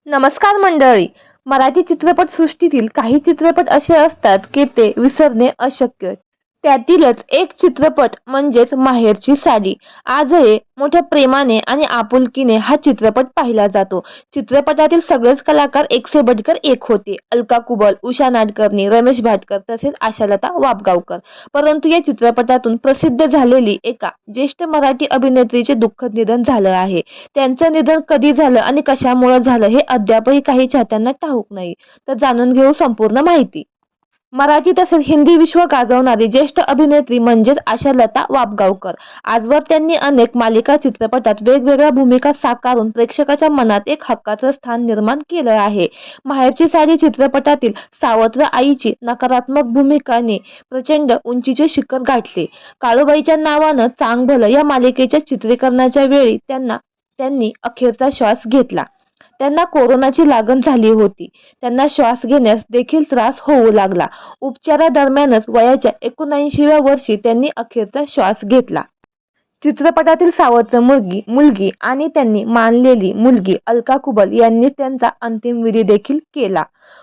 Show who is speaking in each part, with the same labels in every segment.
Speaker 1: नमस्कार मंडळी. मराठी चित्रपटसृष्टीतील काही चित्रपट असे असतात की ते विसरणे अशक्य. त्यातीलच एक चित्रपट म्हणजेच माहेरची साडी. आजही मोठ्या प्रेमाने आणि आपुलकीने हा चित्रपट पाहिला जातो. चित्रपटातील सगळेच कलाकार एक से बढ़कर एक होते. अलका कुबल, उषा नाडकर्णी, रमेश भाटकर तसेच आशालता वाबगावकर. परंतु या चित्रपटातून प्रसिद्ध झालेली एका ज्येष्ठ मराठी अभिनेत्रीचे दुःखद निधन झालं आहे. त्यांचं निधन कधी झालं आणि कशामुळे झालं हे अद्यापही काही चाहत्यांना ठाऊक नाही. तर जाणून घेऊ संपूर्ण माहिती. मराठी तसेच हिंदी विश्व गाजवणारी ज्येष्ठ अभिनेत्री म्हणजेच आशालता वाबगावकर. आजवर त्यांनी अनेक मालिका चित्रपटात वेगवेगळ्या भूमिका साकारून प्रेक्षकाच्या मनात एक हक्काचं स्थान निर्माण केलं आहे. माहेरची साडी चित्रपटातील सावत्र आईची नकारात्मक भूमिकाने प्रचंड उंचीचे शिखर गाठले. काळूबाईच्या नावानं चांग भलं या मालिकेच्या चित्रीकरणाच्या वेळी त्यांनी अखेरचा श्वास घेतला. त्यांना कोरोनाची लागण झाली होती. त्यांना श्वास घेण्यास देखील त्रास होऊ लागला. उपचारादरम्यानच वयाच्या 79व्या वर्षी त्यांनी अखेरचा श्वास घेतला. चित्रपटातील सावत्र मुलगी आणि त्यांनी मानलेली मुलगी अलका कुबल यांनी त्यांचा अंतिम विधी देखील केला.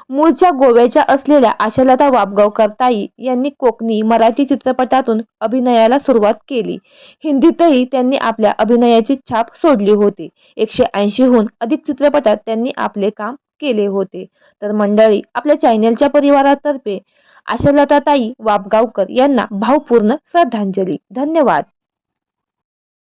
Speaker 1: मूळच्या गोव्याच्या असलेल्या आशालता वाबगावकर ताई यांनी कोकणी मराठी चित्रपटातून अभिनयाला सुरुवात केली. हिंदीतही त्यांनी आपल्या अभिनयाची छाप सोडली होती. 180हून अधिक चित्रपटात त्यांनी आपले काम केले होते. तर मंडळी, आपल्या चॅनेलच्या परिवारातर्फे आशालता ताई वाबगावकर यांना भावपूर्ण श्रद्धांजली. धन्यवाद.